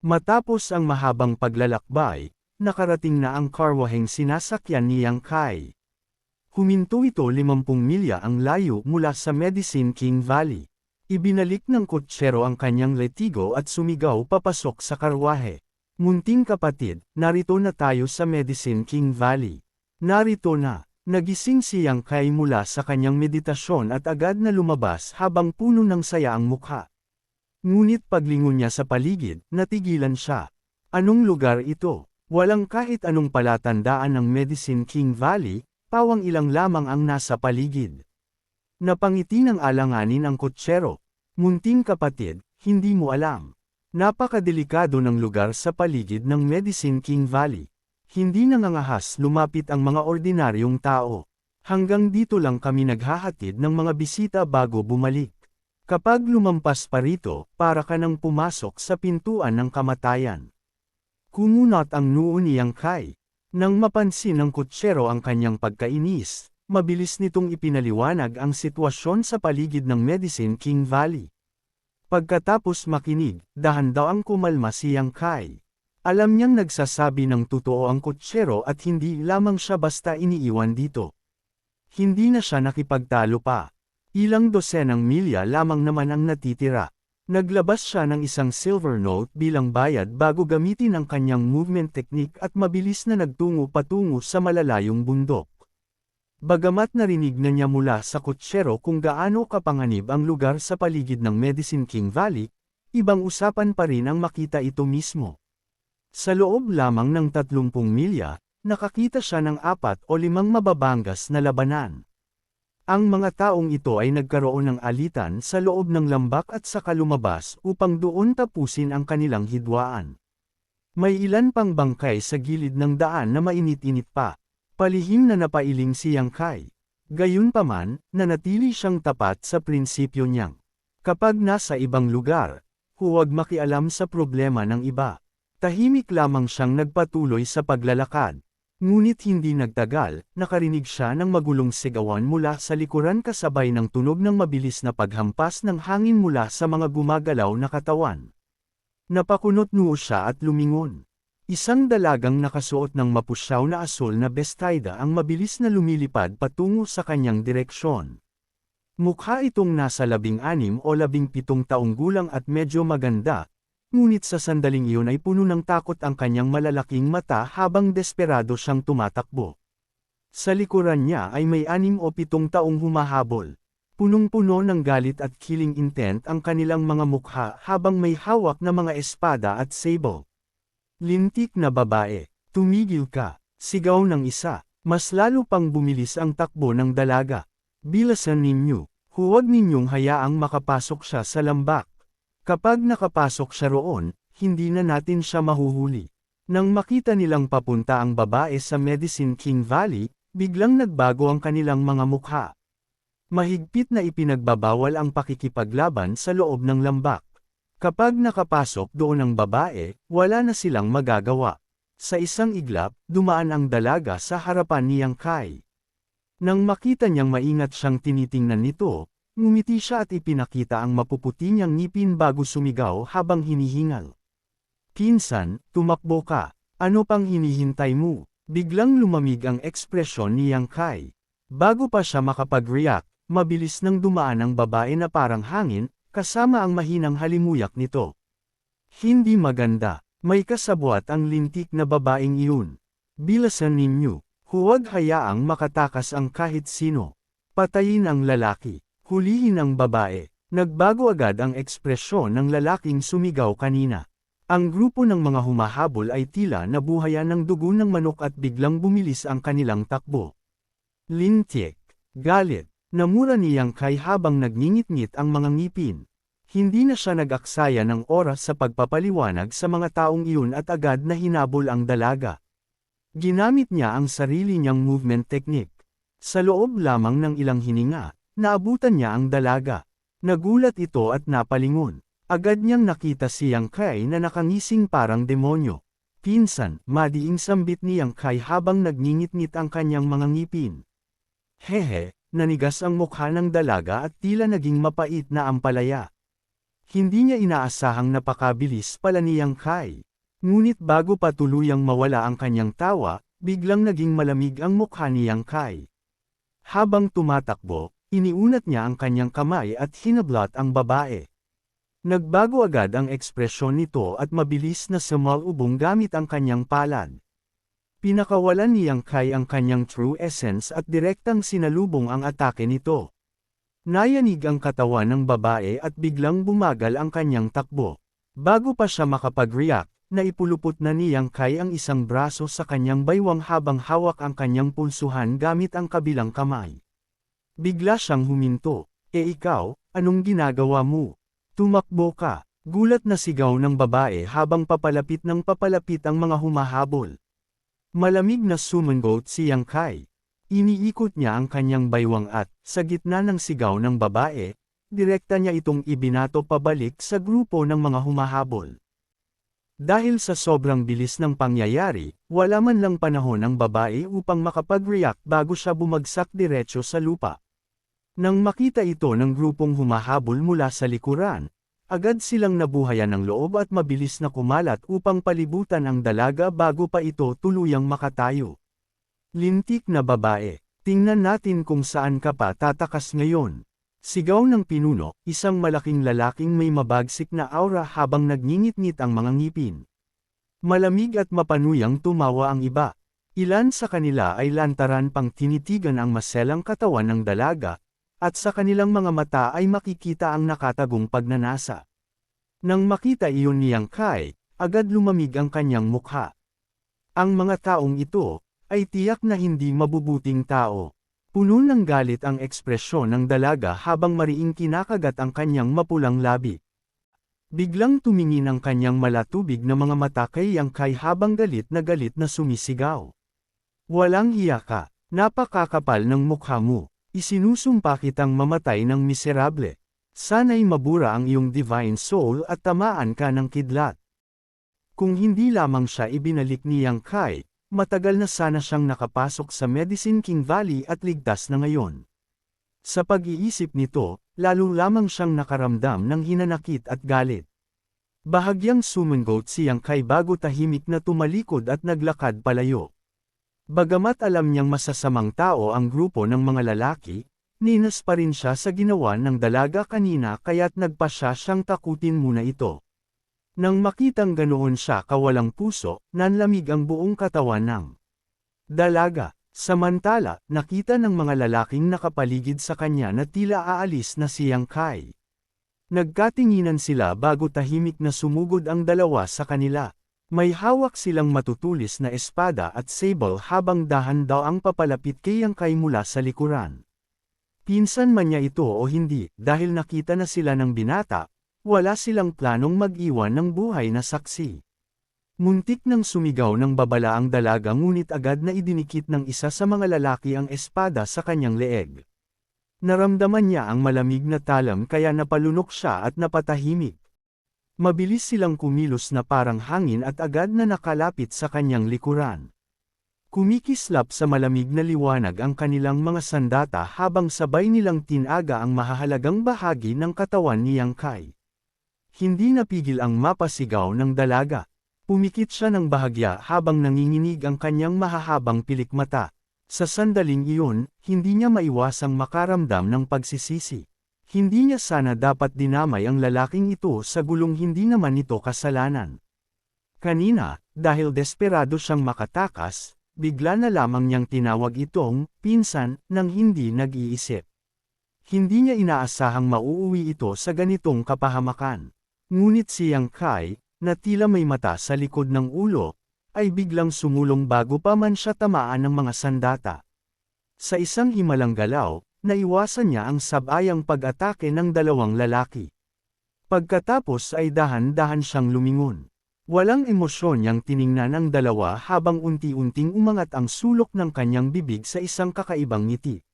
Matapos ang mahabang paglalakbay, nakarating na ang karwaheng sinasakyan ni Yang Kai. Huminto ito 50 milya ang layo mula sa Medicine King Valley. Ibinalik ng kutsero ang kanyang letigo at sumigaw papasok sa karwahe. Munting kapatid, narito na tayo sa Medicine King Valley. Narito na. Nagising si Yang Kai mula sa kanyang meditasyon at agad na lumabas habang puno ng saya ang mukha. Ngunit paglingon niya sa paligid, natigilan siya. Anong lugar ito? Walang kahit anong palatandaan ng Medicine King Valley, pawang ilang lamang ang nasa paligid. Napangiti ng alanganin ang kutsero. Munting kapatid, hindi mo alam. Napakadelikado ng lugar sa paligid ng Medicine King Valley. Hindi nangangahas lumapit ang mga ordinaryong tao. Hanggang dito lang kami naghahatid ng mga bisita bago bumalik. Kapag lumampas pa rito, para ka nang pumasok sa pintuan ng kamatayan. Kumunot ang noo ni Yang Kai. Nang mapansin ng kutsero ang kanyang pagkainis, mabilis nitong ipinaliwanag ang sitwasyon sa paligid ng Medicine King Valley. Pagkatapos makinig, dahan-daw ang kumalma si Yang Kai. Alam niyang nagsasabi ng totoo ang kutsero at hindi lamang siya basta iniiwan dito. Hindi na siya nakipagtalo pa. Ilang dosenang milya lamang naman ang natitira. Naglabas siya ng isang silver note bilang bayad bago gamitin ang kanyang movement technique at mabilis na nagtungo patungo sa malalayong bundok. Bagamat narinig na niya mula sa kutsero kung gaano kapanganib ang lugar sa paligid ng Medicine King Valley, ibang usapan pa rin ang makita ito mismo. Sa loob lamang ng 30 milya, nakakita siya ng 4 o 5 mababangas na labanan. Ang mga taong ito ay nagkaroon ng alitan sa loob ng lambak at saka lumabas upang doon tapusin ang kanilang hidwaan. May ilan pang bangkay sa gilid ng daan na mainit-init pa. Palihim na napailing si Yang Kai. Gayunpaman, nanatili siyang tapat sa prinsipyo niyang. Kapag nasa ibang lugar, huwag makialam sa problema ng iba. Tahimik lamang siyang nagpatuloy sa paglalakad. Ngunit hindi nagtagal, nakarinig siya ng magulong sigawan mula sa likuran kasabay ng tunog ng mabilis na paghampas ng hangin mula sa mga gumagalaw na katawan. Napakunot noo siya at lumingon. Isang dalagang nakasuot ng mapusyaw na asul na bestida ang mabilis na lumilipad patungo sa kanyang direksyon. Mukha itong nasa 16 o 17 taong gulang at medyo maganda. Ngunit sa sandaling iyon ay puno ng takot ang kanyang malalaking mata habang desperado siyang tumatakbo. Sa likuran niya ay may 6 o 7 taong humahabol. Punong-puno ng galit at killing intent ang kanilang mga mukha habang may hawak na mga espada at sable. Lintik na babae, tumigil ka, sigaw ng isa, mas lalo pang bumilis ang takbo ng dalaga. Bilasan ninyo, huwag ninyong hayaang makapasok siya sa lambak. Kapag nakapasok siya roon, hindi na natin siya mahuhuli. Nang makita nilang papunta ang babae sa Medicine King Valley, biglang nagbago ang kanilang mga mukha. Mahigpit na ipinagbabawal ang pakikipaglaban sa loob ng lambak. Kapag nakapasok doon ang babae, wala na silang magagawa. Sa isang iglap, dumaan ang dalaga sa harapan ni Yang Kai. Nang makita niyang maingat siyang tinitingnan nito, ngumiti siya at ipinakita ang mapuputi niyang ngipin bago sumigaw habang hinihingal. Pinsan, tumakbo ka. Ano pang hinihintay mo? Biglang lumamig ang ekspresyon ni Yang Kai. Bago pa siya makapag-react, mabilis nang dumaan ang babae na parang hangin, kasama ang mahinang halimuyak nito. Hindi maganda. May kasabwat ang lintik na babaeng iyon. Bilasan ninyo. Huwag hayaang makatakas ang kahit sino. Patayin ang lalaki. Hulihin ang babae. Nagbago agad ang ekspresyon ng lalaking sumigaw kanina. Ang grupo ng mga humahabol ay tila nabuhayan ng dugo ng manok at biglang bumilis ang kanilang takbo. Lintik. Galit. Namura ni Yang Kai habang nagngingit-ngit ang mga ngipin. Hindi na siya nag-aksaya ng oras sa pagpapaliwanag sa mga taong iyon at agad na hinabol ang dalaga. Ginamit niya ang sarili niyang movement technique. Sa loob lamang ng ilang hininga, naabutan niya ang dalaga. Nagulat ito at napalingon. Agad niyang nakita si Yang Kai na nakangising parang demonyo. Pinsan, madiing sambit ni Yang Kai habang nagngingit-ngit ang kanyang mga ngipin. Hehe, nanigas ang mukha ng dalaga at tila naging mapait na ampalaya. Hindi niya inaasahang napakabilis pala ni Yang Kai. Ngunit bago pa tuluyang mawala ang kanyang tawa, biglang naging malamig ang mukha ni Yang Kai. Habang tumatakbo, iniunat niya ang kanyang kamay at hinablot ang babae. Nagbago agad ang ekspresyon nito at mabilis na sumalubong gamit ang kanyang palad. Pinakawalan ni Yang Kai ang kanyang true essence at direktang sinalubong ang atake nito. Nayanig ang katawan ng babae at biglang bumagal ang kanyang takbo. Bago pa siya makapag-react, naipulupot na ni Yang Kai ang isang braso sa kanyang baywang habang hawak ang kanyang pulsuhan gamit ang kabilang kamay. Bigla siyang huminto. Ikaw, anong ginagawa mo? Tumakbo ka. Gulat na sigaw ng babae habang papalapit ang mga humahabol. Malamig na sumangot si Yang Kai. Iniikot niya ang kanyang baywang at, sa gitna ng sigaw ng babae, direkta niya itong ibinato pabalik sa grupo ng mga humahabol. Dahil sa sobrang bilis ng pangyayari, wala man lang panahon ang babae upang makapag-react bago siya bumagsak diretso sa lupa. Nang makita ito ng grupong humahabol mula sa likuran, agad silang nabuhayan ng loob at mabilis na kumalat upang palibutan ang dalaga bago pa ito tuluyang makatayo. Lintik na babae, tingnan natin kung saan ka pa tatakas ngayon. Sigaw ng pinuno, isang malaking lalaking may mabagsik na aura habang nagngingit-ngit ang mga ngipin. Malamig at mapanuyang tumawa ang iba. Ilan sa kanila ay lantaran pang tinitigan ang maselang katawan ng dalaga, at sa kanilang mga mata ay makikita ang nakatagong pagnanasa. Nang makita iyon ni Yang Kai, agad lumamig ang kanyang mukha. Ang mga taong ito, ay tiyak na hindi mabubuting tao. Puno ng galit ang ekspresyon ng dalaga habang mariing kinakagat ang kanyang mapulang labi. Biglang tumingin ang kanyang malatubig na mga mata kay Yang Kai habang galit na sumisigaw. Walang hiya ka, napakakapal ng mukha mo. Isinusumpa kitang mamatay ng miserable. Sana'y mabura ang iyong divine soul at tamaan ka ng kidlat. Kung hindi lamang siya ibinalik ni Yang Kai, matagal na sana siyang nakapasok sa Medicine King Valley at ligtas na ngayon. Sa pag-iisip nito, lalo lamang siyang nakaramdam ng hinanakit at galit. Bahagyang sumangot si Yang Kai bago tahimik na tumalikod at naglakad palayo. Bagamat alam niyang masasamang tao ang grupo ng mga lalaki, ninas pa rin siya sa ginawa ng dalaga kanina kaya't nagpasya siyang takutin muna ito. Nang makitang ganoon siya kawalang puso, nanlamig ang buong katawan ng dalaga. Samantala, nakita ng mga lalaking nakapaligid sa kanya na tila aalis na si Yang Kai. Nagkatinginan sila bago tahimik na sumugod ang dalawa sa kanila. May hawak silang matutulis na espada at sable habang dahan-daw ang papalapit kay Yang Kai mula sa likuran. Pinsan man niya ito o hindi, dahil nakita na sila ng binata, wala silang planong mag-iwan ng buhay na saksi. Muntik nang sumigaw ng babala ang dalaga ngunit agad na idinikit ng isa sa mga lalaki ang espada sa kanyang leeg. Naramdaman niya ang malamig na talam kaya napalunok siya at napatahimik. Mabilis silang kumilos na parang hangin at agad na nakalapit sa kanyang likuran. Kumikislap sa malamig na liwanag ang kanilang mga sandata habang sabay nilang tinaga ang mahahalagang bahagi ng katawan ni Yang Kai. Hindi napigil ang mapasigaw ng dalaga. Pumikit siya ng bahagya habang nanginginig ang kanyang mahahabang pilikmata. Sa sandaling iyon, hindi niya maiwasang makaramdam ng pagsisisi. Hindi niya sana dapat dinamay ang lalaking ito sa gulong hindi naman ito kasalanan. Kanina, dahil desperado siyang makatakas, bigla na lamang niyang tinawag itong pinsan nang hindi nag-iisip. Hindi niya inaasahang mauuwi ito sa ganitong kapahamakan. Ngunit si Yang Kai, na tila may mata sa likod ng ulo, ay biglang sumulong bago pa man siya tamaan ng mga sandata. Sa isang himalang galaw, naiwasan niya ang sabayang pag-atake ng dalawang lalaki. Pagkatapos ay dahan-dahan siyang lumingon. Walang emosyon niyang tiningnan ang dalawa habang unti-unting umangat ang sulok ng kanyang bibig sa isang kakaibang ngiti.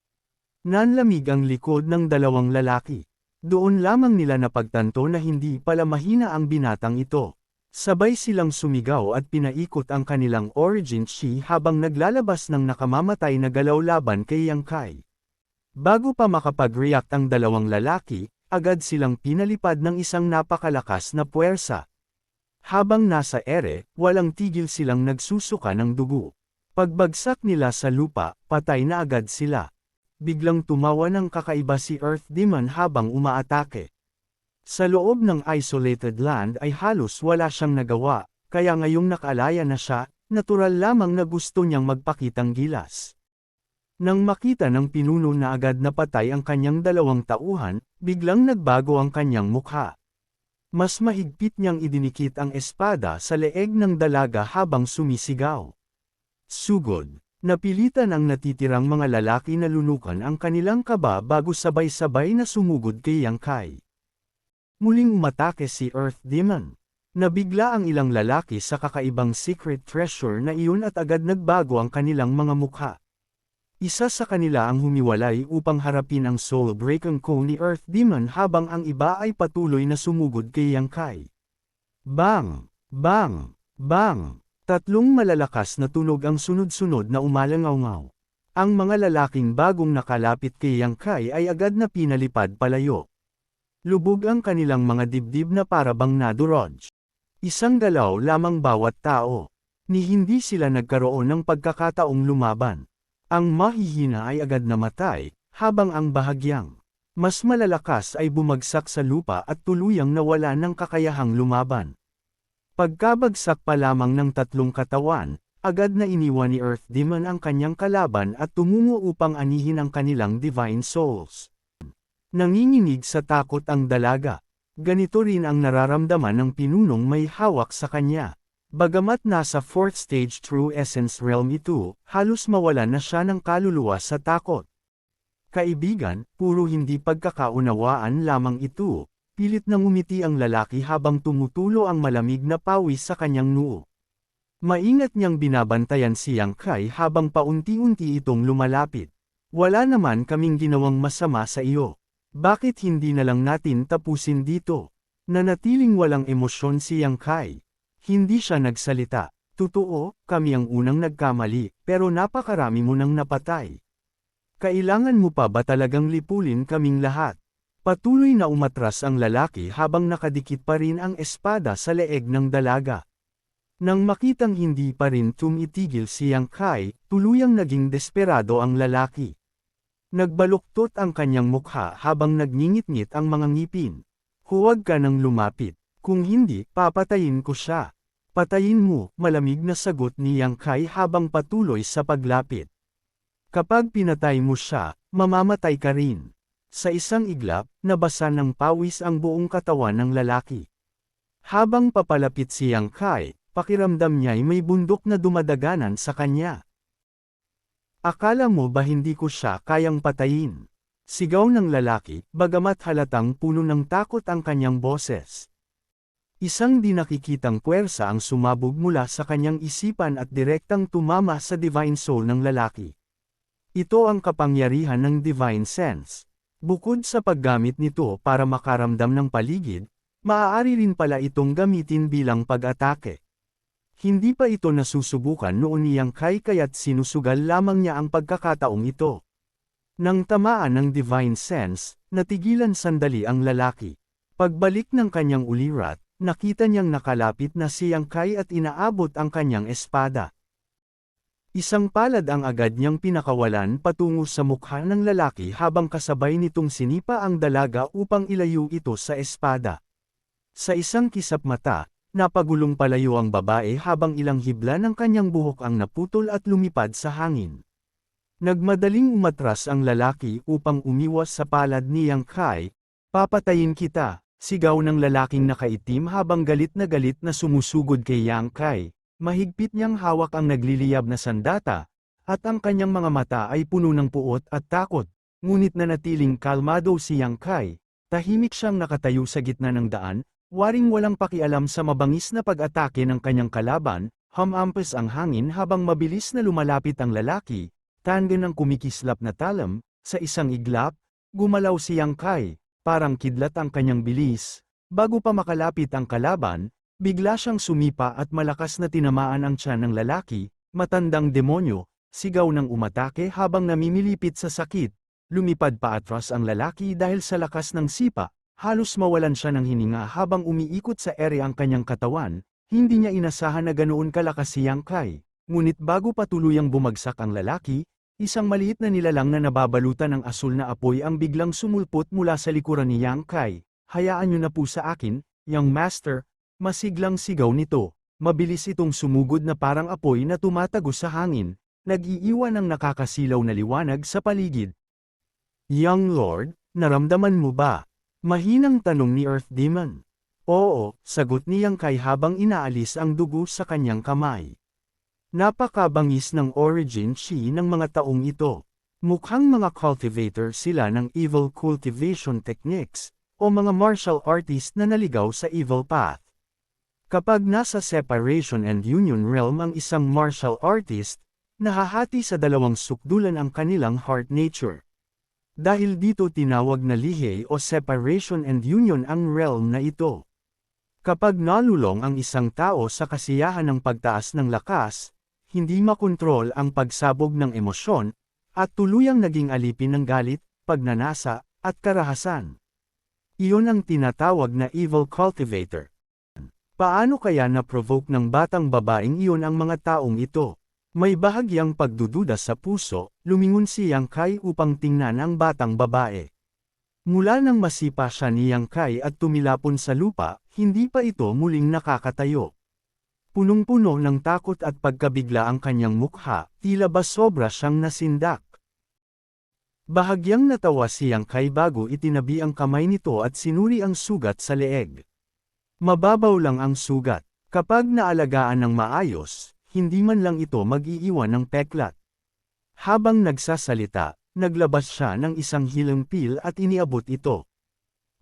Nanlamig ang likod ng dalawang lalaki. Doon lamang nila napagtanto na hindi pala mahina ang binatang ito. Sabay silang sumigaw at pinaikot ang kanilang origin chi habang naglalabas ng nakamamatay na galaw laban kay Yang Kai. Bago pa makapag-react ang dalawang lalaki, agad silang pinalipad ng isang napakalakas na puwersa. Habang nasa ere, walang tigil silang nagsusuka ng dugo. Pagbagsak nila sa lupa, patay na agad sila. Biglang tumawa ng kakaiba si Earth Demon habang umaatake. Sa loob ng isolated land ay halos wala siyang nagawa, kaya ngayong nakalaya na siya, natural lamang na gusto niyang magpakitang gilas. Nang makita ng pinuno na agad na patay ang kanyang dalawang tauhan, biglang nagbago ang kanyang mukha. Mas mahigpit niyang idinikit ang espada sa leeg ng dalaga habang sumisigaw. Sugod. Napilitan ang natitirang mga lalaki na lunukan ang kanilang kaba bago sabay-sabay na sumugod kay Yang Kai. Muling umatake si Earth Demon. Nabigla ang ilang lalaki sa kakaibang secret treasure na iyon at agad nagbago ang kanilang mga mukha. Isa sa kanila ang humiwalay upang harapin ang Soul Breaking Cone ni Earth Demon habang ang iba ay patuloy na sumugod kay Yang Kai. Bang! Bang! Bang! Tatlong malalakas na tunog ang sunod-sunod na umalangaw-ngaw. Ang mga lalaking bagong nakalapit kay Yang Kai ay agad na pinalipad palayo. Lubog ang kanilang mga dibdib na parabang nadurog. Isang galaw lamang bawat tao. Ni hindi sila nagkaroon ng pagkakataong lumaban. Ang mahihina ay agad namatay, habang ang bahagyang mas malalakas ay bumagsak sa lupa at tuluyang nawala ng kakayahang lumaban. Pagkabagsak pa lamang ng tatlong katawan, agad na iniwan ni Earth Demon ang kanyang kalaban at tumungo upang anihin ang kanilang Divine Souls. Nanginginig sa takot ang dalaga. Ganito rin ang nararamdaman ng pinunong may hawak sa kanya. Bagamat nasa 4th stage True Essence Realm ito, halos mawalan na siya ng kaluluwa sa takot. Kaibigan, puro hindi pagkakaunawaan lamang ito. Pilit na ngumiti ang lalaki habang tumutulo ang malamig na pawis sa kanyang noo. Maingat niyang binabantayan si Yang Kai habang paunti-unti itong lumalapit. Wala naman kaming ginawang masama sa iyo. Bakit hindi na lang natin tapusin dito? Nanatiling walang emosyon si Yang Kai. Hindi siya nagsalita. Totoo, kami ang unang nagkamali, pero napakarami mo nang napatay. Kailangan mo pa ba talagang lipulin kaming lahat? Patuloy na umatras ang lalaki habang nakadikit pa rin ang espada sa leeg ng dalaga. Nang makitang hindi pa rin tumitigil si Yang Kai, tuluyang naging desperado ang lalaki. Nagbaluktot ang kanyang mukha habang nagngingit-ngit ang mga ngipin. Huwag ka nang lumapit. Kung hindi, papatayin ko siya. Patayin mo, malamig na sagot ni Yang Kai habang patuloy sa paglapit. Kapag pinatay mo siya, mamamatay ka rin. Sa isang iglap, nabasa ng pawis ang buong katawan ng lalaki. Habang papalapit si Yang Kai, pakiramdam niya'y may bundok na dumadaganan sa kanya. Akala mo ba hindi ko siya kayang patayin? Sigaw ng lalaki, bagamat halatang puno ng takot ang kanyang boses. Isang di nakikitang puwersa ang sumabog mula sa kanyang isipan at direktang tumama sa Divine Soul ng lalaki. Ito ang kapangyarihan ng Divine Sense. Bukod sa paggamit nito para makaramdam ng paligid, maaari rin pala itong gamitin bilang pag-atake. Hindi pa ito nasusubukan noon ni Yang Kai kaya't sinusugal lamang niya ang pagkakataong ito. Nang tamaan ng Divine Sense, natigilan sandali ang lalaki. Pagbalik ng kanyang ulirat, nakita niyang nakalapit na si Yang Kai at inaabot ang kanyang espada. Isang palad ang agad niyang pinakawalan patungo sa mukha ng lalaki habang kasabay nitong sinipa ang dalaga upang ilayo ito sa espada. Sa isang kisap mata, napagulong palayo ang babae habang ilang hibla ng kanyang buhok ang naputol at lumipad sa hangin. Nagmadaling umatras ang lalaki upang umiwas sa palad ni Yang Kai. Papatayin kita, sigaw ng lalaking nakaitim habang galit na sumusugod kay Yang Kai. Mahigpit niyang hawak ang nagliliyab na sandata, at ang kanyang mga mata ay puno ng puot at takot, ngunit nanatiling kalmado si Yang Kai. Tahimik siyang nakatayo sa gitna ng daan, waring walang pakialam sa mabangis na pag-atake ng kanyang kalaban, humampas ang hangin habang mabilis na lumalapit ang lalaki, tanda ng kumikislap na talam, sa isang iglap, gumalaw si Yang Kai, parang kidlat ang kanyang bilis. Bago pa makalapit ang kalaban, bigla siyang sumipa at malakas na tinamaan ang tiyan ng lalaki, matandang demonyo, sigaw ng umatake habang namimilipit sa sakit. Lumipad pa atras ang lalaki dahil sa lakas ng sipa, Halos mawalan siya ng hininga habang umiikot sa ere ang kanyang katawan, hindi niya inasahan na ganoon kalakas si Yang Kai. Ngunit bago pa tuluyang bumagsak ang lalaki, isang maliit na nilalang na nababalutan ng asul na apoy ang biglang sumulpot mula sa likuran ni Yang Kai. Hayaan niyo na po sa akin, Young Master, masiglang sigaw nito. Mabilis itong sumugod na parang apoy na tumatagos sa hangin, nag-iiwan ng nakakasilaw na liwanag sa paligid. Young Lord, naramdaman mo ba? Mahinang tanong ni Earth Demon. Oo, sagot ni Yang Kai habang inaalis ang dugo sa kanyang kamay. Napakabangis ng origin chi ng mga taong ito. Mukhang mga cultivator sila ng evil cultivation techniques, o mga martial artist na naligaw sa evil path. Kapag nasa separation and union realm ang isang martial artist, nahahati sa dalawang sukdulan ang kanilang heart nature. Dahil dito tinawag na lihe o separation and union ang realm na ito. Kapag nalulong ang isang tao sa kasiyahan ng pagtaas ng lakas, hindi makontrol ang pagsabog ng emosyon, at tuluyang naging alipin ng galit, pagnanasa, at karahasan. Iyon ang tinatawag na evil cultivator. Paano kaya na-provoke ng batang babaeng iyon ang mga taong ito? May bahagyang pagdududa sa puso, lumingon si Yang Kai upang tingnan ang batang babae. Mula nang masipa siya ni Yang Kai at tumilapon sa lupa, hindi pa ito muling nakakatayo. Punong-puno ng takot at pagkabigla ang kanyang mukha, tila ba sobra siyang nasindak. Bahagyang natawa si Yang Kai bago itinabi ang kamay nito at sinuri ang sugat sa leeg. Mababaw lang ang sugat. Kapag naalagaan ng maayos, hindi man lang ito mag-iiwan ng peklat. Habang nagsasalita, naglabas siya ng isang healing pill at iniabot ito.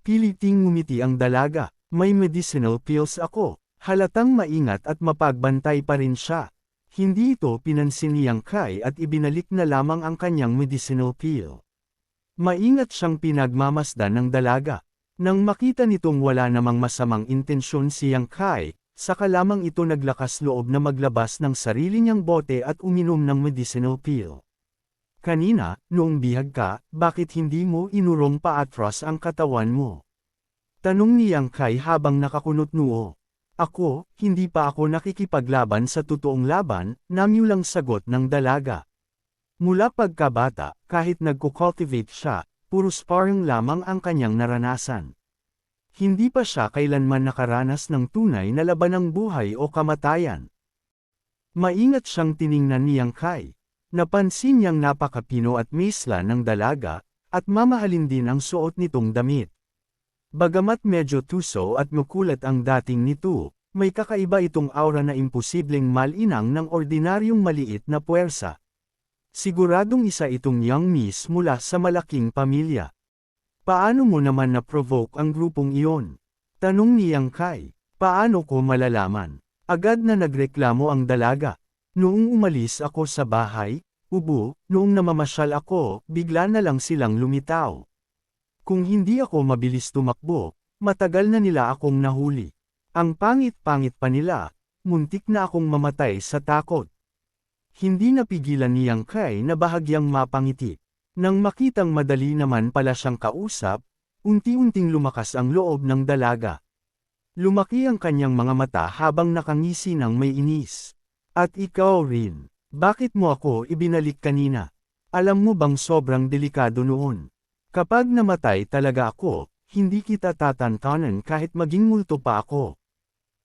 Piliting ngumiti ang dalaga, may medicinal pills ako. Halatang maingat at mapagbantay pa rin siya. Hindi ito pinansin ni Yang Kai at ibinalik na lamang ang kanyang medicinal pill. Maingat siyang pinagmamasdan ng dalaga. Nang makita nitong wala namang masamang intensyon si Yang Kai, saka lamang ito naglakas loob na maglabas ng sarili niyang bote at uminom ng medicinal pill. Kanina, noong bihag ka, bakit hindi mo inurong paatras ang katawan mo? Tanong ni Yang Kai habang nakakunot noo. Ako, hindi pa ako nakikipaglaban sa totoong laban, namyulang sagot ng dalaga. Mula pagkabata, kahit nagko-cultivate siya, puro sparring lamang ang kanyang naranasan. Hindi pa siya kailanman nakaranas ng tunay na laban ng buhay o kamatayan. Maingat siyang tiningnan ni Yang Kai. Napansin niyang napakapino at misla ng dalaga, at mamahalin din ang suot nitong damit. Bagamat medyo tuso at makulat ang dating nito, may kakaiba itong aura na imposibleng malinang ng ordinaryong maliit na puwersa. Siguradong isa itong young miss mula sa malaking pamilya. Paano mo naman na-provoke ang grupong iyon? Tanong ni Yang Kai. Paano ko malalaman? Agad na nagreklamo ang dalaga. Noong umalis ako sa bahay, noong namamasyal ako, bigla na lang silang lumitaw. Kung hindi ako mabilis tumakbo, matagal na nila akong nahuli. Ang pangit-pangit pa nila, muntik na akong mamatay sa takot. Hindi napigilan ni Yang Kai na bahagyang mapangiti. Nang makitang madali naman pala siyang kausap, unti-unting lumakas ang loob ng dalaga. Lumaki ang kanyang mga mata habang nakangisi ng may inis. At ikaw rin, bakit mo ako ibinalik kanina? Alam mo bang sobrang delikado noon? Kapag namatay talaga ako, hindi kita tatantanan kahit maging multo pa ako.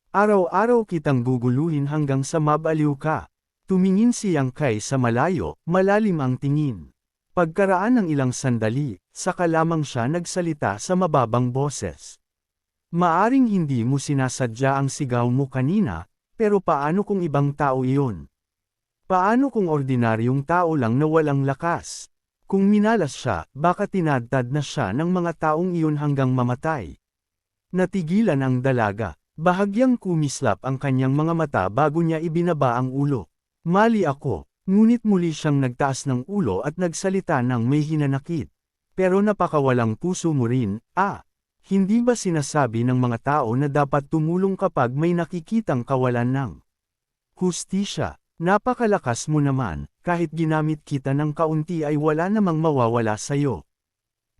Araw-araw kitang guguluhin hanggang sa mabaliw ka. Tumingin si Yang Kai sa malayo, malalim ang tingin. Pagkaraan ng ilang sandali, saka lamang siya nagsalita sa mababang boses. Maaring hindi mo sinasadya ang sigaw mo kanina, pero paano kung ibang tao iyon? Paano kung ordinaryong tao lang na walang lakas? Kung minalas siya, baka tinadtad na siya ng mga taong iyon hanggang mamatay. Natigilan ang dalaga. Bahagyang kumislap ang kanyang mga mata bago niya ibinaba ang ulo. Mali ako, ngunit muli siyang nagtaas ng ulo at nagsalita ng may hinanakit. Pero napakawalang puso mo rin, hindi ba sinasabi ng mga tao na dapat tumulong kapag may nakikitang kawalan ng hustisya? Napakalakas mo naman, kahit ginamit kita ng kaunti ay wala namang mawawala sayo.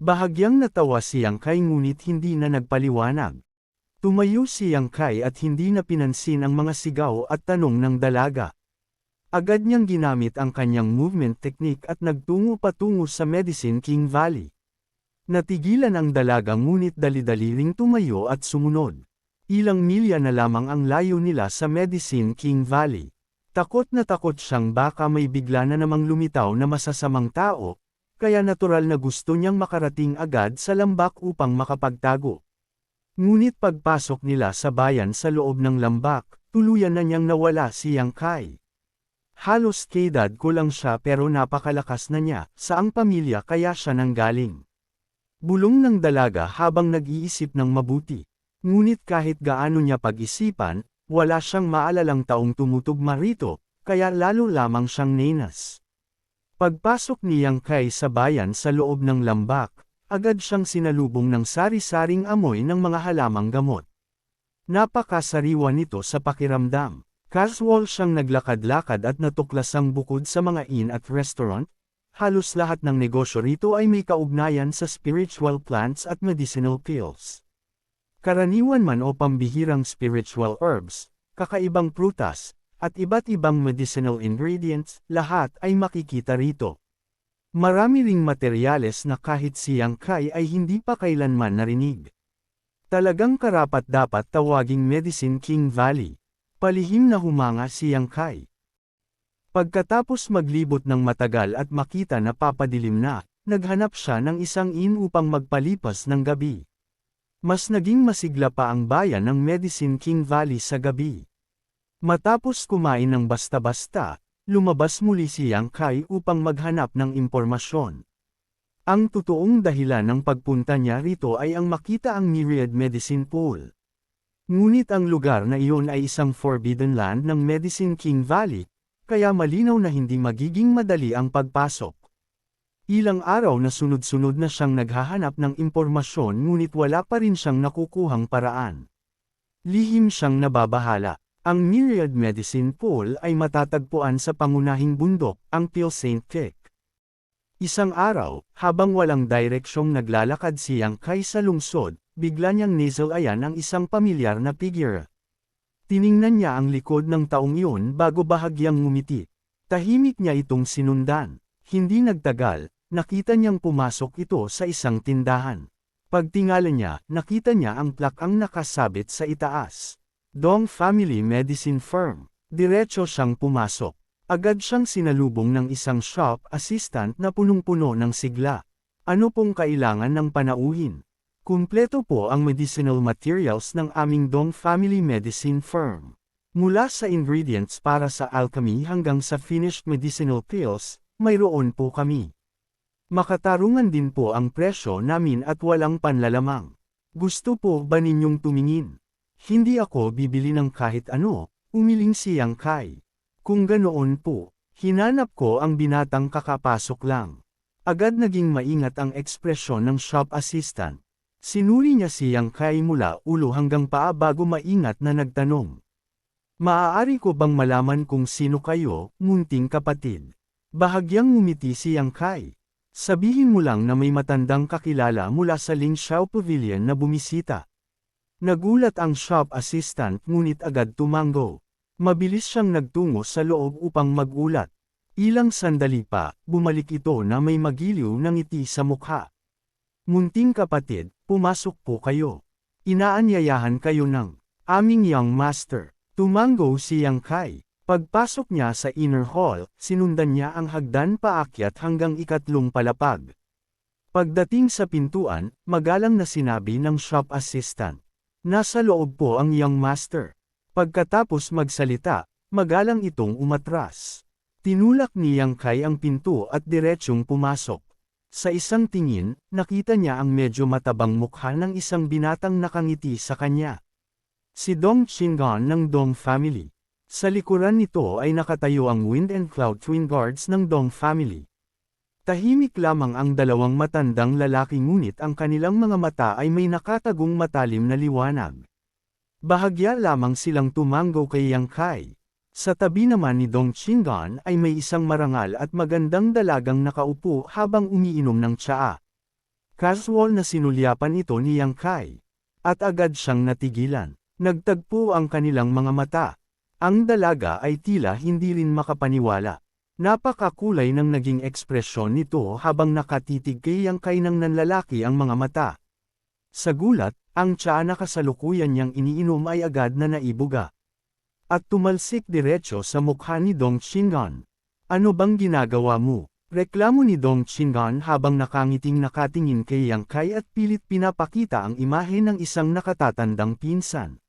Bahagyang natawa si Yang Kai ngunit hindi na nagpaliwanag. Tumayo si Yang Kai at hindi na pinansin ang mga sigaw at tanong ng dalaga. Agad niyang ginamit ang kanyang movement technique at nagtungo patungo sa Medicine King Valley. Natigilan ang dalaga ngunit dali-dali ring tumayo at sumunod. Ilang milya na lamang ang layo nila sa Medicine King Valley. Takot na takot siyang baka may bigla na namang lumitaw na masasamang tao, kaya natural na gusto niyang makarating agad sa lambak upang makapagtago. Ngunit pagpasok nila sa bayan sa loob ng lambak, tuluyan na niyang nawala si Yang Kai. Halos kaedad ko lang siya pero napakalakas na niya, saang pamilya kaya siya nanggaling. Bulong ng dalaga habang nag-iisip ng mabuti. Ngunit kahit gaano niya pag-isipan, wala siyang maalalang taong tumutugma rito, kaya lalo lamang siyang nenas. Pagpasok ni Yang Kai sa bayan sa loob ng lambak, agad siyang sinalubong ng sari-saring amoy ng mga halamang gamot. Napakasariwa nito sa pakiramdam. Casual siyang naglakad-lakad at natuklas ang bukod sa mga inn at restaurant. Halos lahat ng negosyo rito ay may kaugnayan sa spiritual plants at medicinal pills. Karaniwan man o pambihirang spiritual herbs, kakaibang prutas, at iba't ibang medicinal ingredients, lahat ay makikita rito. Marami ring materyales na kahit si Yang Kai ay hindi pa kailanman narinig. Talagang karapat-dapat tawaging Medicine King Valley. Palihim na humanga si Yang Kai. Pagkatapos maglibot ng matagal at makita na papadilim na, naghanap siya ng isang inn upang magpalipas ng gabi. Mas naging masigla pa ang bayan ng Medicine King Valley sa gabi. Matapos kumain ng basta-basta, lumabas muli si Yang Kai upang maghanap ng impormasyon. Ang totoong dahilan ng pagpunta niya rito ay ang makita ang Myriad Medicine Pool. Ngunit ang lugar na iyon ay isang forbidden land ng Medicine King Valley, kaya malinaw na hindi magiging madali ang pagpasok. Ilang araw na sunod-sunod na siyang naghahanap ng impormasyon ngunit wala pa rin siyang nakukuhang paraan. Lihim siyang nababahala. Ang Myriad Medicine Pool ay matatagpuan sa pangunahing bundok, ang Pil Saint Peak. Isang araw, habang walang direksyong naglalakad si Yang Kai sa lungsod, bigla niyang nasalayan ang isang pamilyar na figure. Tiningnan niya ang likod ng taong iyon bago bahagyang ngumiti. Tahimik niya itong sinundan. Hindi nagtagal, nakita niyang pumasok ito sa isang tindahan. Pagtingala niya, nakita niya ang plakang nakasabit sa itaas. Dong Family Medicine Firm. Diretso siyang pumasok. Agad siyang sinalubong ng isang shop assistant na punong-puno ng sigla. Ano pong kailangan ng panauhin? Kumpleto po ang medicinal materials ng aming Dong Family Medicine Firm. Mula sa ingredients para sa alchemy hanggang sa finished medicinal pills, mayroon po kami. Makatarungan din po ang presyo namin at walang panlalamang. Gusto po ba ninyong tumingin? Hindi ako bibili ng kahit ano, umiling si Yang Kai. Kung ganoon po, hinanap ko ang binatang kakapasok lang. Agad naging maingat ang ekspresyon ng shop assistant. Sinuri niya si Yang Kai mula ulo hanggang paa bago maingat na nagtanong. Maaari ko bang malaman kung sino kayo, munting kapatid? Bahagyang ngumiti si Yang Kai. Sabihin mo lang na may matandang kakilala mula sa Lingxiao Pavilion na bumisita. Nagulat ang shop assistant ngunit agad tumango. Mabilis siyang nagtungo sa loob upang magulat. Ilang sandali pa, bumalik ito na may magiliw na ngiti sa mukha. Munting kapatid, pumasok po kayo. Inaanyayahan kayo ng aming young master. Tumango si Yang Kai. Pagpasok niya sa inner hall, sinundan niya ang hagdan paakyat hanggang ikatlong palapag. Pagdating sa pintuan, magalang na sinabi ng shop assistant. Nasa loob po ang young master. Pagkatapos magsalita, magalang itong umatras. Tinulak ni Yang Kai ang pinto at diretsyong pumasok. Sa isang tingin, nakita niya ang medyo matabang mukha ng isang binatang nakangiti sa kanya. Si Dong Qinggan ng Dong Family. Sa likuran nito ay nakatayo ang Wind and Cloud Twin Guards ng Dong Family. Tahimik lamang ang dalawang matandang lalaki ngunit ang kanilang mga mata ay may nakatagong matalim na liwanag. Bahagya lamang silang tumango kay Yang Kai. Sa tabi naman ni Dong Qinggan ay may isang marangal at magandang dalagang nakaupo habang umiinom ng tsaa. Casual na sinulyapan ito ni Yang Kai. At agad siyang natigilan. Nagtagpo ang kanilang mga mata. Ang dalaga ay tila hindi rin makapaniwala. Napakakulay ng naging ekspresyon nito habang nakatitig kay Yang Kai ng nanlalaki ang mga mata. Sa gulat, ang tsaa na kasalukuyan niyang iniinom ay agad na naibuga. At tumalsik diretso sa mukha ni Dong Qinggan. Ano bang ginagawa mo? Reklamo ni Dong Qinggan habang nakangiting nakatingin kay Yang Kai at pilit pinapakita ang imahe ng isang nakatatandang pinsan.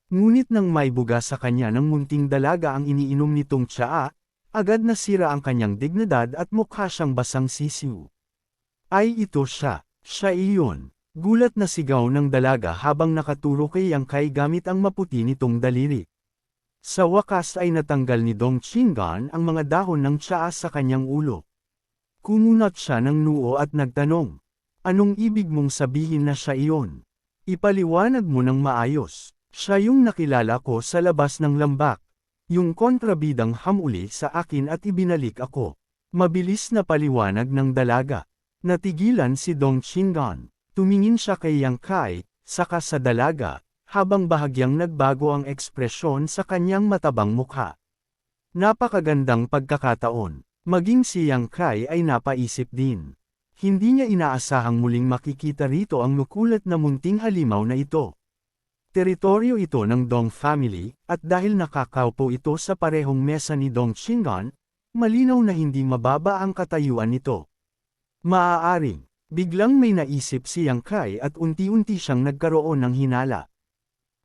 Ngunit nang maibuga sa kanya ng munting dalaga ang iniinom nitong tsaa, agad nasira ang kanyang dignidad at mukha siyang basang sisiw. Ay ito siya, siya iyon. Gulat na sigaw ng dalaga habang nakaturo kay Yang Kai gamit ang maputi nitong daliri. Sa wakas ay natanggal ni Dong Qinggan ang mga dahon ng tsaa sa kanyang ulo. Kumunat siya ng noo at nagtanong, anong ibig mong sabihin na siya iyon? Ipaliwanag mo ng maayos. Siya yung nakilala ko sa labas ng lambak. Yung kontrabidang hamuli sa akin at ibinalik ako. Mabilis na paliwanag ng dalaga. Natigilan si Dong Qinggan. Tumingin siya kay Yang Kai, saka sa dalaga, habang bahagyang nagbago ang ekspresyon sa kanyang matabang mukha. Napakagandang pagkakataon. Maging si Yang Kai ay napaisip din. Hindi niya inaasahang muling makikita rito ang makulat na munting halimaw na ito. Teritoryo ito ng Dong family, at dahil nakakaupo ito sa parehong mesa ni Dong Qinggan, malinaw na hindi mababa ang katayuan nito. Maaaring, biglang may naisip si Yang Kai at unti-unti siyang nagkaroon ng hinala.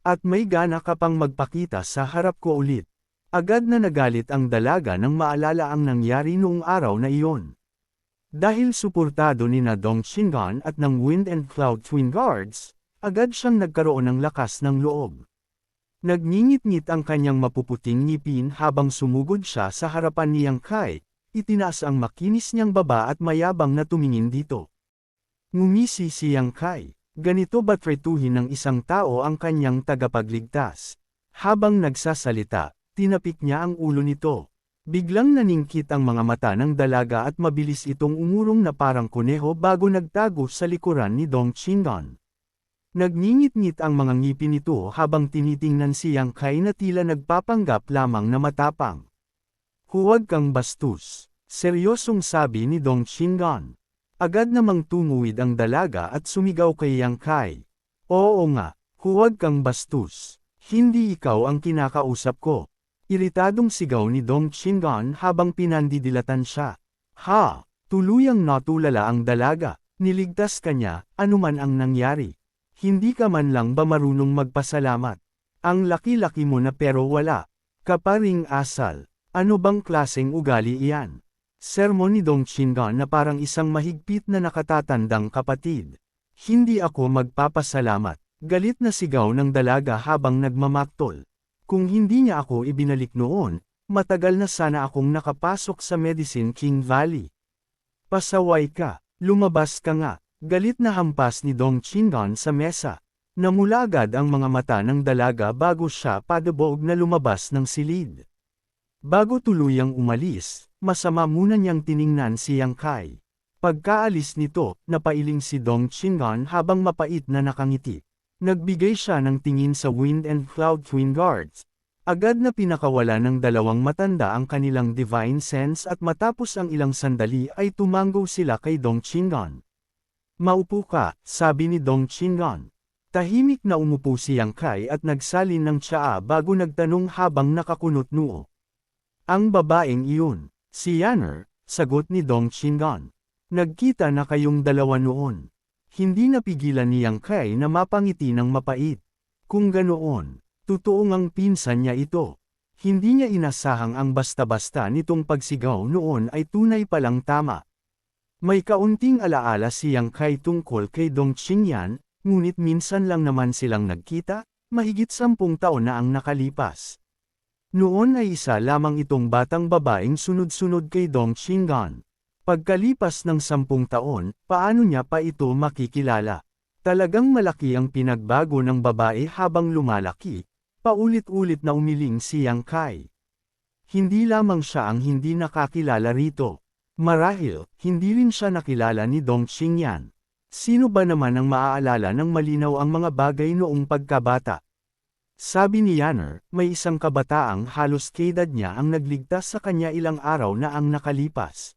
At may gana ka pang magpakita sa harap ko ulit. Agad na nagalit ang dalaga nang maalala ang nangyari noong araw na iyon. Dahil suportado ni na Dong Qinggan at ng Wind and Cloud Twin Guards, agad siyang nagkaroon ng lakas ng loob. Nagngingit-ngit ang kanyang mapuputing ngipin habang sumugod siya sa harapan ni Yang Kai, itinaas ang makinis niyang baba at mayabang na tumingin dito. Ngumisi si Yang Kai, ganito ba tretuhin ng isang tao ang kanyang tagapagligtas? Habang nagsasalita, tinapik niya ang ulo nito. Biglang naningkit ang mga mata ng dalaga at mabilis itong umurong na parang kuneho bago nagtago sa likuran ni Dong Qinggan. Nagngingit-ngit ang mga ngipin nito habang tinitingnan si Yang Kai na tila nagpapanggap lamang na matapang. Huwag kang bastos, seryosong sabi ni Dong Qinggan. Agad namang tumuwid ang dalaga at sumigaw kay Yang Kai. Oo nga, huwag kang bastos. Hindi ikaw ang kinakausap ko. Iritadong sigaw ni Dong Qinggan habang pinandidilatan siya. Ha! Tuluyang natulala ang dalaga. Niligtas ka niya, anuman ang nangyari. Hindi ka man lang ba marunong magpasalamat? Ang laki-laki mo na pero wala. Kaparing asal. Ano bang klaseng ugali iyan? Sermon ni Dong Qinggan na parang isang mahigpit na nakatatandang kapatid. Hindi ako magpapasalamat. Galit na sigaw ng dalaga habang nagmamaktol. Kung hindi niya ako ibinalik noon, matagal na sana akong nakapasok sa Medicine King Valley. Pasaway ka, lumabas ka nga. Galit na hampas ni Dong Qinggan sa mesa. Namula agad ang mga mata ng dalaga bago siya padabog na lumabas ng silid. Bago tuluyang umalis, masama muna niyang tiningnan si Yang Kai. Pagkaalis nito, napailing si Dong Qinggan habang mapait na nakangiti. Nagbigay siya ng tingin sa Wind and Cloud Twin Guards. Agad na pinakawala ng dalawang matanda ang kanilang divine sense at matapos ang ilang sandali ay tumango sila kay Dong Qinggan. Maupo ka, sabi ni Dong Qinggan. Tahimik na umupo si Yang Kai at nagsalin ng tsaa bago nagtanong habang nakakunot noo. Ang babaeng iyon, si Yanner, sagot ni Dong Qinggan. Nagkita na kayong dalawa noon. Hindi napigilan ni Yang Kai na mapangiti ng mapait. Kung ganoon, totoo ngang pinsan niya ito. Hindi niya inasahang ang basta-basta nitong pagsigaw noon ay tunay palang tama. May kaunting alaala si Yang Kai tungkol kay Dong Qingyan, ngunit minsan lang naman silang nagkita, mahigit 10 taon na ang nakalipas. Noon ay isa lamang itong batang babaeng sunod-sunod kay Dong Qingyan. Pagkalipas ng 10 taon, paano niya pa ito makikilala? Talagang malaki ang pinagbago ng babae habang lumalaki, paulit-ulit na umiling si Yang Kai. Hindi lamang siya ang hindi nakakilala rito. Marahil, hindi rin siya nakilala ni Dong Qingyan. Sino ba naman ang maaalala ng malinaw ang mga bagay noong pagkabata? Sabi ni Yanner, may isang kabataang halos kaedad niya ang nagligtas sa kanya ilang araw na ang nakalipas.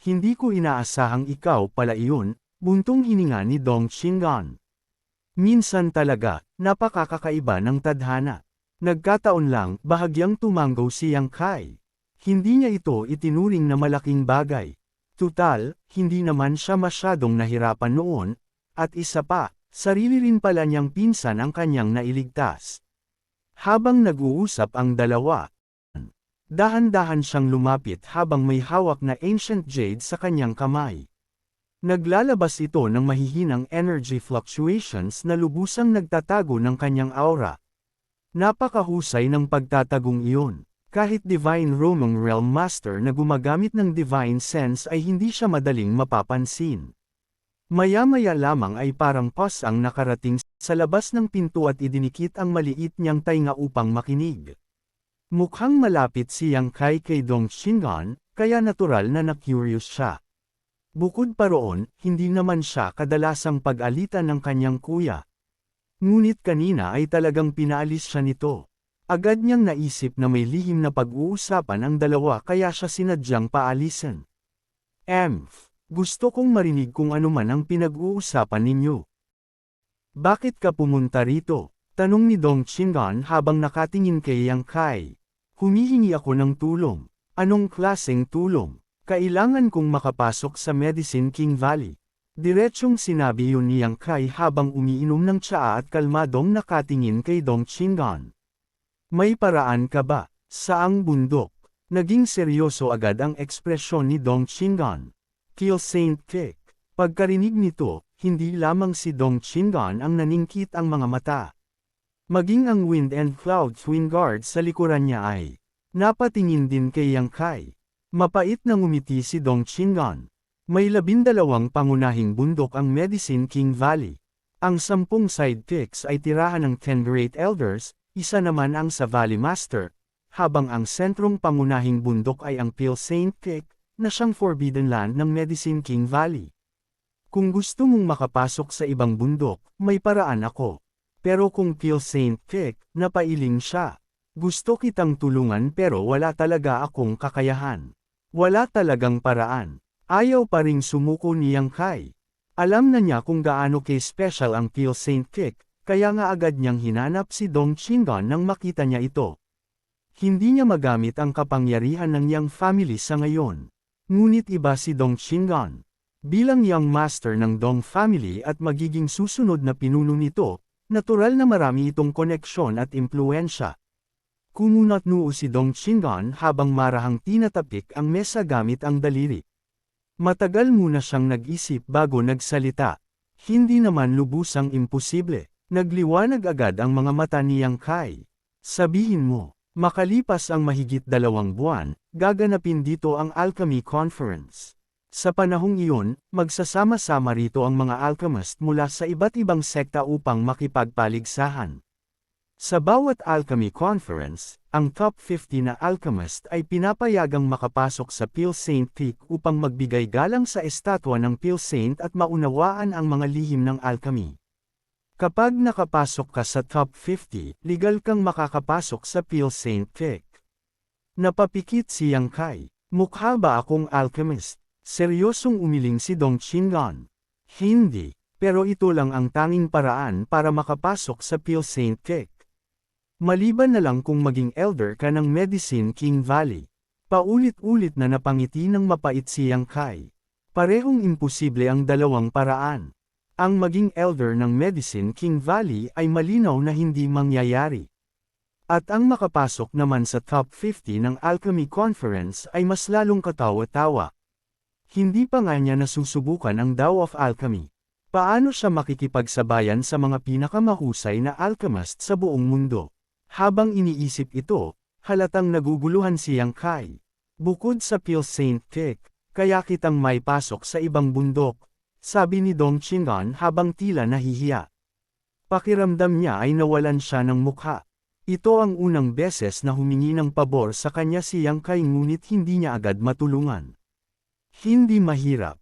Hindi ko inaasahang ikaw pala iyon, buntong hininga ni Dong Qinggan. Minsan talaga, napakakakaiba ng tadhana. Nagkataon lang, bahagyang tumanggo si Yang Kai. Hindi niya ito itinuring na malaking bagay. Tutal, hindi naman siya masyadong nahirapan noon, at isa pa, sarili rin pala niyang pinsan ang kanyang nailigtas. Habang nag-uusap ang dalawa, dahan-dahan siyang lumapit habang may hawak na ancient jade sa kanyang kamay. Naglalabas ito ng mahihinang energy fluctuations na lubusang nagtatago ng kanyang aura. Napakahusay ng pagtatagong iyon. Kahit Divine Romang Realm Master na gumagamit ng Divine Sense ay hindi siya madaling mapapansin. Maya-maya lamang ay parang pas ang nakarating sa labas ng pinto at idinikit ang maliit niyang tainga upang makinig. Mukhang malapit si Yang Kai kay Dong Qinggan, kaya natural na na-curious siya. Bukod pa roon, hindi naman siya kadalasang pag-alitan ng kanyang kuya. Ngunit kanina ay talagang pinaalis siya nito. Agad niyang naisip na may lihim na pag-uusapan ang dalawa kaya siya sinadyang paalisan. Gusto kong marinig kung ano man ang pinag-uusapan ninyo. Bakit ka pumunta rito? Tanong ni Dong Qinggan habang nakatingin kay Yang Kai. Humihingi ako ng tulong. Anong klaseng tulong? Kailangan kong makapasok sa Medicine King Valley. Diretsyong sinabi yun ni Yang Kai habang umiinom ng tsaa at kalmadong nakatingin kay Dong Qinggan. May paraan ka ba? Saang bundok? Naging seryoso agad ang ekspresyon ni Dong Qinggan. Kill Saint Kick. Pagkarinig nito, hindi lamang si Dong Qinggan ang naningkit ang mga mata. Maging ang Wind and Cloud Twin Guard sa likuran niya ay napatingin din kay Yang Kai. Mapait na ngumiti si Dong Qinggan. May 12 pangunahing bundok ang Medicine King Valley. Ang 10 sidekicks ay tirahan ng 10 Great Elders, isa naman ang sa Valley Master, habang ang sentrong pangunahing bundok ay ang Pale Saint Kick, na siyang Forbidden Land ng Medicine King Valley. Kung gusto mong makapasok sa ibang bundok, may paraan ako. Pero kung Pale Saint Kick, napailing siya. Gusto kitang tulungan pero wala talaga akong kakayahan. Wala talagang paraan. Ayaw pa ring sumuko ni Yang Kai. Alam na niya kung gaano ka-special ang Pale Saint Kick, kaya nga agad niyang hinanap si Dong Qinggan nang makita niya ito. Hindi niya magamit ang kapangyarihan ng Yang family sa ngayon. Ngunit iba si Dong Qinggan. Bilang Young Master ng Dong family at magiging susunod na pinuno nito, natural na marami itong koneksyon at impluensya. Kumunat noo si Dong Qinggan habang marahang tinatapik ang mesa gamit ang daliri. Matagal muna siyang nag-isip bago nagsalita. Hindi naman lubusang imposible. Nagliwanag agad ang mga mata ni Yang Kai. Sabihin mo. Makalipas ang mahigit 2 buwan, gaganapin dito ang Alchemy Conference. Sa panahong iyon, magsasama-sama rito ang mga alchemist mula sa iba't ibang sekta upang makipagpaligsahan. Sa bawat Alchemy Conference, ang top 50 na alchemist ay pinapayagang makapasok sa Pale Saint Peak upang magbigay galang sa estatwa ng Pale Saint at maunawaan ang mga lihim ng alchemy. Kapag nakapasok ka sa top 50, legal kang makakapasok sa Pale Saint Peak. Napapikit si Yang Kai. Mukha ba akong alchemist? Seryosong umiling si Dong Qinggan. Hindi, pero ito lang ang tanging paraan para makapasok sa Pale Saint Peak. Maliban na lang kung maging elder ka ng Medicine King Valley. Paulit-ulit na napangiti ng mapait si Yang Kai. Parehong imposible ang dalawang paraan. Ang maging elder ng Medicine King Valley ay malinaw na hindi mangyayari. At ang makapasok naman sa top 50 ng Alchemy Conference ay mas lalong katawa-tawa. Hindi pa nga niya nasusubukan ang Tao of Alchemy. Paano siya makikipagsabayan sa mga pinakamahusay na alchemist sa buong mundo? Habang iniisip ito, halatang naguguluhan si Yang Kai. Bukod sa Pale Saint Peak, kaya kitang may pasok sa ibang bundok. Sabi ni Dong Qinggan habang tila nahihiya. Pakiramdam niya ay nawalan siya ng mukha. Ito ang unang beses na humingi ng pabor sa kanya si Yang Kai ngunit hindi niya agad matulungan. Hindi mahirap.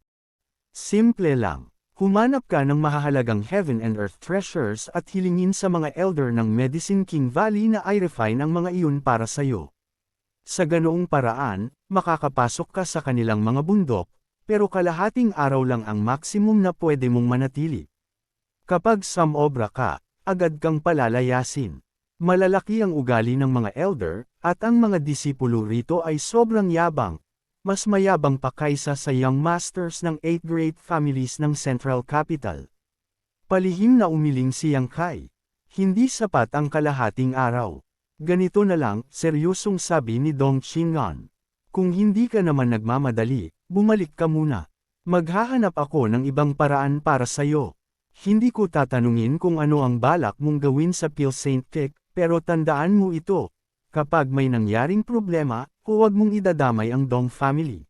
Simple lang. Humanap ka ng mahahalagang heaven and earth treasures at hilingin sa mga elder ng Medicine King Valley na i-refine ang mga iyon para sa'yo. Sa ganoong paraan, makakapasok ka sa kanilang mga bundok, pero kalahating araw lang ang maximum na pwede mong manatili. Kapag sumobra ka, agad kang palalayasin. Malalaki ang ugali ng mga elder, at ang mga disipulo rito ay sobrang yabang. Mas mayabang pa kaysa sa young masters ng 8 great families ng Central Capital. Palihim na umiling si Yang Kai. Hindi sapat ang kalahating araw. Ganito na lang, seryosong sabi ni Dong Qing'an. Kung hindi ka naman nagmamadali, bumalik ka muna. Maghahanap ako ng ibang paraan para sa'yo. Hindi ko tatanungin kung ano ang balak mong gawin sa Pil Saint Kick, pero tandaan mo ito. Kapag may nangyaring problema, huwag mong idadamay ang Dong family.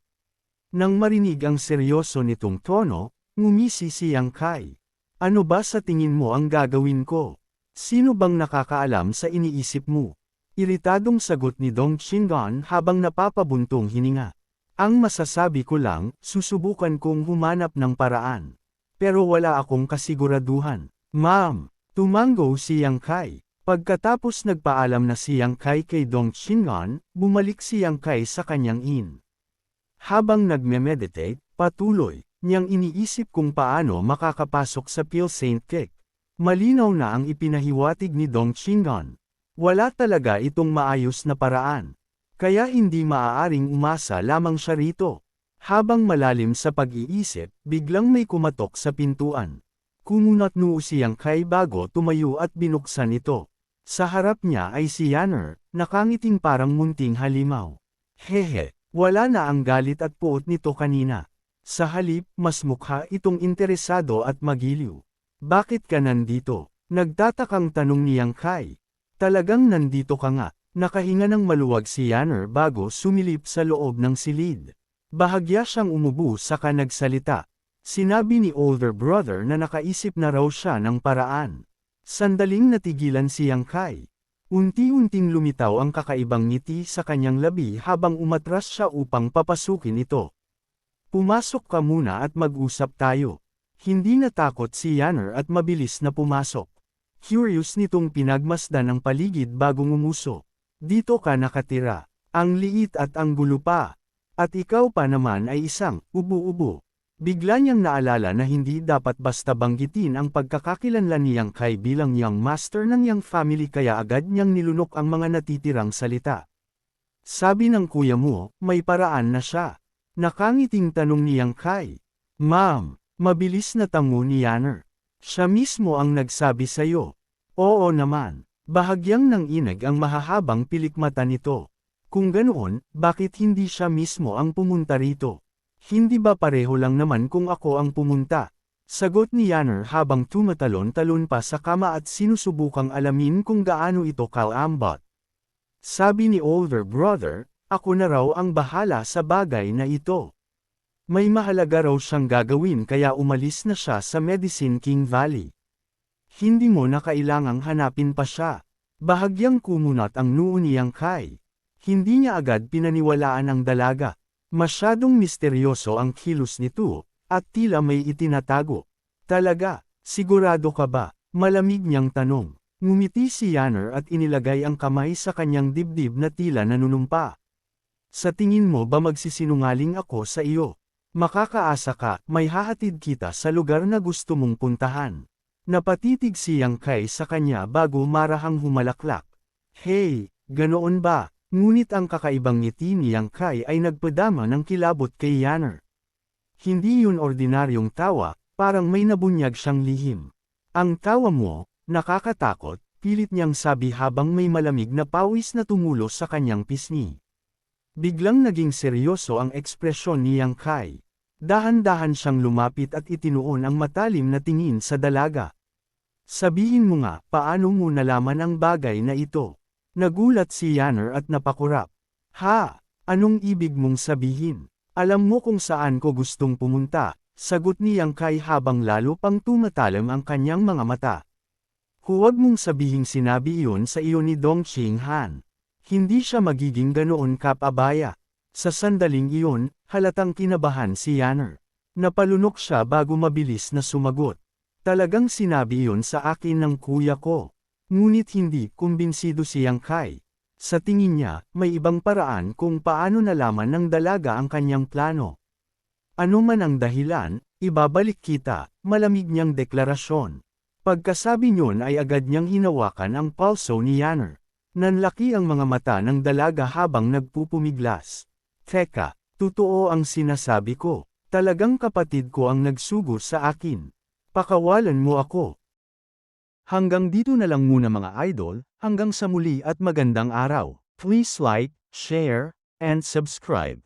Nang marinig ang seryoso nitong tono, ngumisi si Yang Kai. Ano ba sa tingin mo ang gagawin ko? Sino bang nakakaalam sa iniisip mo? Iritadong sagot ni Dong Qing'an habang napapabuntong hininga. Ang masasabi ko lang, susubukan kong humanap ng paraan. Pero wala akong kasiguraduhan. Ma'am, tumango si Yang Kai. Pagkatapos nagpaalam na si Yang Kai kay Dong Qing'an, bumalik si Yang Kai sa kanyang inn. Habang nagme-meditate, patuloy niyang iniisip kung paano makakapasok sa Pil Saint Kick. Malinaw na ang ipinahiwatig ni Dong Qing'an. Wala talaga itong maayos na paraan. Kaya hindi maaaring umasa lamang siya rito. Habang malalim sa pag-iisip, biglang may kumatok sa pintuan. Kumunat noo si Yang Kai bago tumayo at binuksan ito. Sa harap niya ay si Yanner, nakangiting parang munting halimaw. Hehe, wala na ang galit at puot nito kanina. Sa halip, mas mukha itong interesado at magiliw. Bakit ka nandito? Nagtatakang tanong ni Yang Kai. Talagang nandito ka nga. Nakahinga ng maluwag si Yanner bago sumilip sa loob ng silid. Bahagya siyang umubo saka nagsalita. Sinabi ni older brother na nakaisip na raw siya ng paraan. Sandaling natigilan si Yang Kai. Unti-unting lumitaw ang kakaibang ngiti sa kanyang labi habang umatras siya upang papasukin ito. Pumasok ka muna at mag-usap tayo. Hindi natakot si Yanner at mabilis na pumasok. Curious nitong pinagmasdan ang paligid bago ngumuso. Dito ka nakatira. Ang liit at ang gulo pa. At ikaw pa naman ay isang ubo-ubo. Bigla niyang naalala na hindi dapat basta banggitin ang pagkakakilanlan ni Yang Kai bilang young master ng Yang family kaya agad niyang nilunok ang mga natitirang salita. Sabi ng kuya mo, may paraan na siya. Nakangiting tanong ni Yang Kai. Ma'am, mabilis na tango ni Yanner. Siya mismo ang nagsabi sa'yo. Oo naman. Bahagyang nanginag ang mahahabang pilikmata nito. Kung ganoon, bakit hindi siya mismo ang pumunta rito? Hindi ba pareho lang naman kung ako ang pumunta? Sagot ni Yanner habang tumatalon-talon pa sa kama at sinusubukang alamin kung gaano ito kalambot. Sabi ni older brother, ako na raw ang bahala sa bagay na ito. May mahalaga raw siyang gagawin kaya umalis na siya sa Medicine King Valley. Hindi mo na kailangang hanapin pa siya. Bahagyang kumunat ang noo ni Yang Kai. Hindi niya agad pinaniwalaan ang dalaga. Masyadong misteryoso ang kilos nito, at tila may itinatago. Talaga, sigurado ka ba? Malamig niyang tanong. Ngumiti si Yanner at inilagay ang kamay sa kanyang dibdib na tila nanunumpa. Sa tingin mo ba magsisinungaling ako sa iyo? Makakaasa ka, may hahatid kita sa lugar na gusto mong puntahan. Napatitig si Yang Kai sa kanya bago marahang humalaklak. Hey, ganoon ba? Ngunit ang kakaibang ngiti ni Yang Kai ay nagpadama ng kilabot kay Yanner. Hindi yun ordinaryong tawa, parang may nabunyag siyang lihim. Ang tawa mo, nakakatakot, pilit niyang sabi habang may malamig na pawis na tumulo sa kanyang pisngi. Biglang naging seryoso ang ekspresyon ni Yang Kai. Dahan-dahan siyang lumapit at itinuon ang matalim na tingin sa dalaga. Sabihin mo nga, paano mo nalaman ang bagay na ito? Nagulat si Yanner at napakurap. Ha? Anong ibig mong sabihin? Alam mo kung saan ko gustong pumunta, sagot ni Yang Kai habang lalo pang tumatalim ang kanyang mga mata. Huwag mong sabihing sinabi iyon sa iyo ni Dong Qing'an. Hindi siya magiging ganoon kapabaya. Sa sandaling iyon, halatang kinabahan si Yanner. Napalunok siya bago mabilis na sumagot. Talagang sinabi iyon sa akin ng kuya ko. Ngunit hindi kumbinsido si Yang Kai. Sa tingin niya, may ibang paraan kung paano nalaman ng dalaga ang kanyang plano. Ano man ang dahilan, ibabalik kita, malamig niyang deklarasyon. Pagkasabi niyon ay agad niyang hinawakan ang palso ni Yanner. Nanlaki ang mga mata ng dalaga habang nagpupumiglas. Teka, totoo ang sinasabi ko. Talagang kapatid ko ang nagsugo sa akin. Pakawalan mo ako. Hanggang dito na lang muna mga idol, hanggang sa muli at magandang araw. Please like, share, and subscribe.